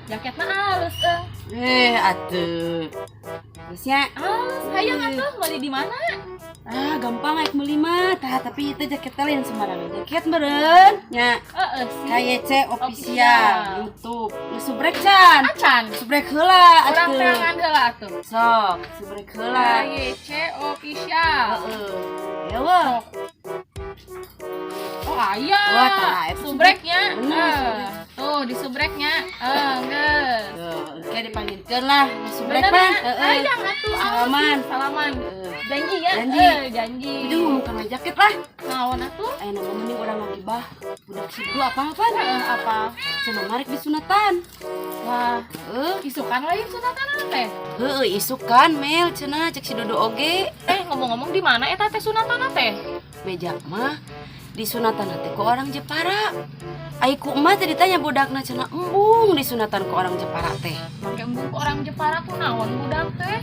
Jaketna halus atuh. Terusnya halus hayang atuh meuli di mana? Gampang aik meuli mah, tapi itu jaket lain sembarangan. Jaket meureun nya. KYC official YouTube. Nu subrek can. Acan. Subrek heula Urang atuh. terangan heula atuh. Sok, subrek heula. KYC official. Ya wah. Oh aya. Wah, tah eta subreknya. Bener, Tuh di subreknya. Geus. Tuh, oke dipanggilkeun lah. Nu subrek Bener, mah. hayang atuh. Salaman. Salaman. Janji ya? Janji. Itu ngomong kana jaket lah. Naon atuh? Nama mending urang ngagibah. Budak sidul apa-apaan. Apa? Cenah marek disunatan. Wah, isukan lagi sunatan teh. Isukan Mel cenah cek si Dodo oge. Ngomong-ngomong di mana eta teh sunatan teh? Beja mah di sunatan teh ku orang Jepara. Ai ku emak teh ditanya budakna cenah embung di sunatan ku orang Jepara teh. Make embung ku orang Jepara ku naon budak teh?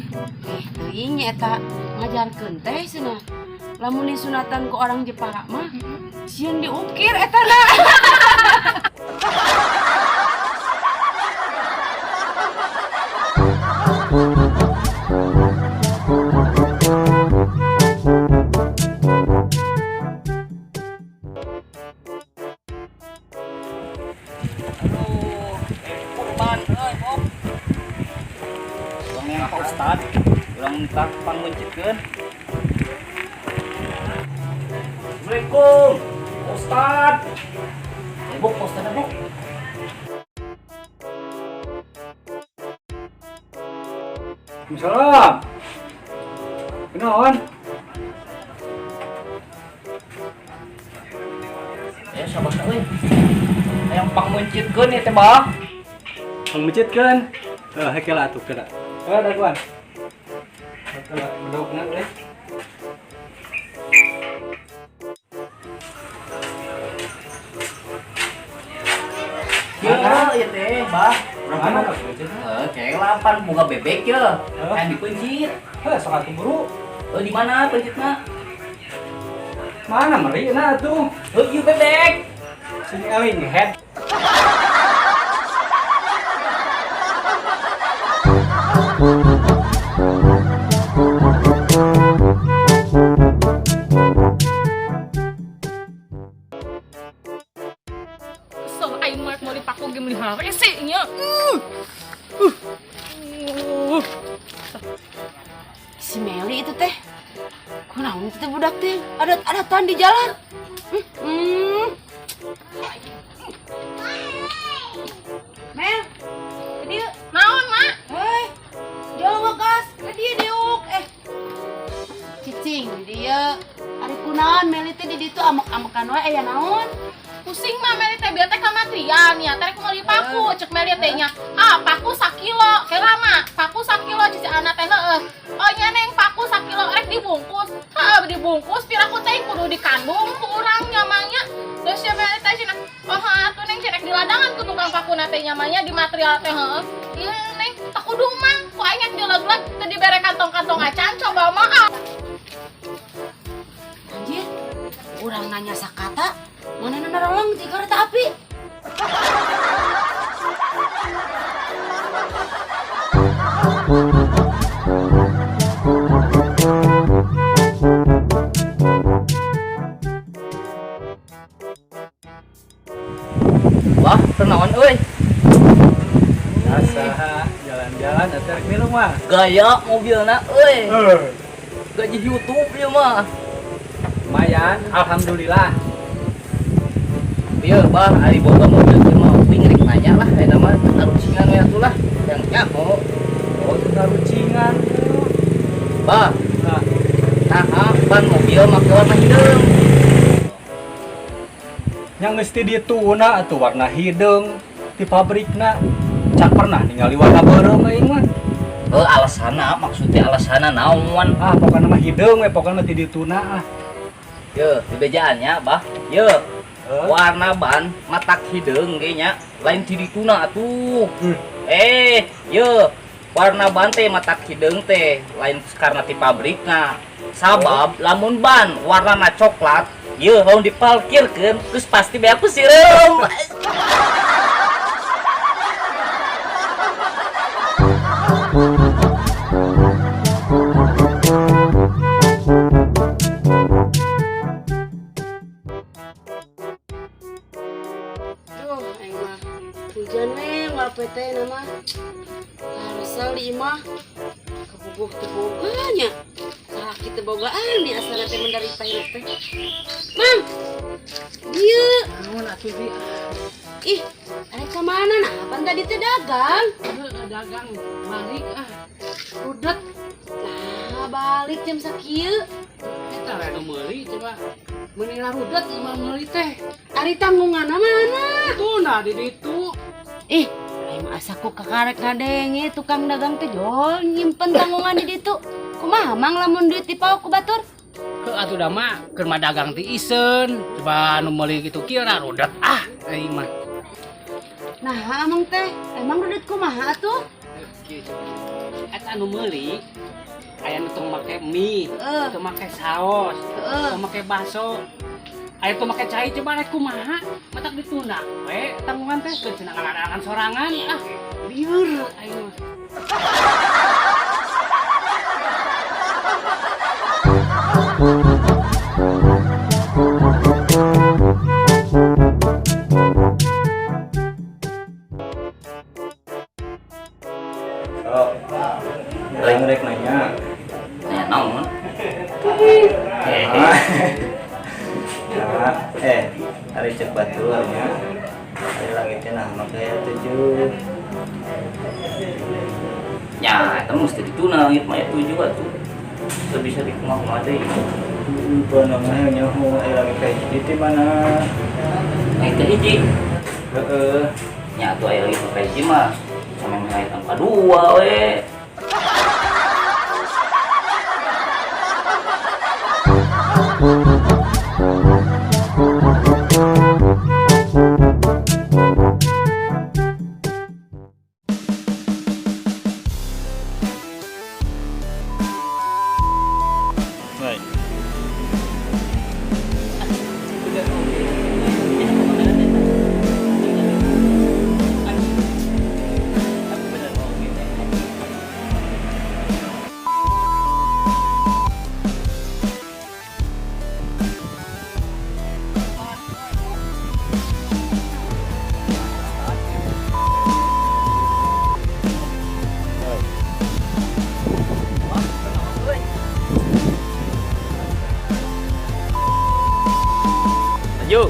Teuing nya eta ngajarkeun teh cenah. Lamun di sunatan ku orang Jepara mah sieun diukir eta na. Pak Ustad, urang minta panguncitkeun. Assalamualaikum, Pak Ustad. Buk, Pak Ustad, buk. Waalaikumsalam. Kenaon? Ya, sabar euy. Hayang panguncitkeun ieu teh, Bah. Panguncitkeun. Hekeula atuh kada. Daguan. Hekeula bedogna euy. Iya, ieu teh, Bah. Mana? Kayak lapan bunga bebek ya. Kan dipencit. Sok atuh buru. Di mana pencitna? Mana merina atuh? Ieu bebek. Sini aling head. Kesel aing mah mau dipaku ge meuli rese nya. Si Meli itu teh. Kunaon teh budak teh? Ada di jalan. Mel, ke dieu. Naon, Mak? Hei, jangan ngegas. Ke dieu diuk. Cicing di dieu. Ari kunaon Meli teh di ditu amek-amekan wae aya naon? Pusing mah Meli teh biar teh kamatrian ya. Terek mau dipaku cek Meli teh nya. Paku 1 kilo. Kela mah, paku 1 kilo cici anak teh heueuh. Oh nya neng paku 1 kilo rek dibungkus. Dibungkus piraku teh kudu dikandung ku urang nyamanya. Terus ya Meli teh cenah, "Oh atuh neng cerek di ladangan ku tukang pakuna teh nyamanya di material teh heueuh." Ieu neng tak kudu mah, ku anya dileg-leg teu dibere kantong-kantong acan coba mah. Anjir, urang nanya sakata, mana narolong di kereta api? Wah, kenaon euy? Asa jalan-jalan atuh rek milu mah. Gaya mobilna euy. Gaji YouTube ieu mah. Lumayan, alhamdulillah. Ieu Bah, ari boga mobil teh mah ting rek nanya lah eta mah arucingan we atuh lah. Yang nyaho. Oh, itu rucingan. Bah, Nah, ban mobil make warna hideung. yang mesti dituna atuh warna hideung di pabrikna. Cak pernah ningali warna beureum aing mah. Alasana maksudnya alasana naon? Pokoknya mah hideung we, pokoknya mah ti dituna. Ye, di bejaannya Bah. Ye, warna ban matak hideung ge nya, lain ti dituna atuh. Ye, warna ban teh matak hideung teh lain karena ti pabrikna. Sabab lamun ban warna coklat, ye lamun dipalkirkeun geus pasti beak ku sireum. Duh, aing mah hujan we ngape nama. Harusnya lima kebubuk teboganya. Salah kita bogaan nih asal teh menderita hidup teh. Mang, dia. Naon atuh di Ih, ada kemana nah? Pan tadi teh dagang. dagang balik rudet Nah, balik jam sakieu. eta we nu meuli coba meunila rudet mah meuli teh Ari tanggunganna mana? tuna di ditu Ih, aing mah asa ku kakarek ngadenge tukang dagang teh jol nyimpen tanggungan di ditu. Kumaha mang lamun duit dipaok ku batur? atuh da mah keur mah dagang ti iseun coba nu meuli kitu kira rudet aing mah Nah, amang teh, emang duit kumaha atuh? eta nu meuli aya nu tong make mie tong make saos tong make bakso aya tong make cai coba rek kumaha matak ditunda we tanggungan teh keur cenah ngadakan sorangan lieur aing mah Oh, lain rek nanya. Nanya naon? Nah, hari cek baturnya. Hari langitnya nah makanya 7. Ya, eta mesti dituna langit mah 7 atuh. Teu bisa dikumaha deui. Namanya nyaho langit kayak di mana? Langit teh hiji. Heeh. Nya atuh aya langit kayak hiji mah. Sama langit angka 2 we. Baik. Maju.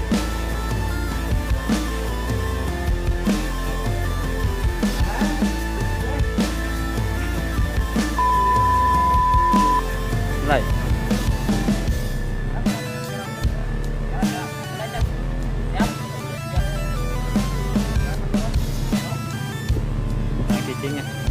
Mulai. Cicingnya.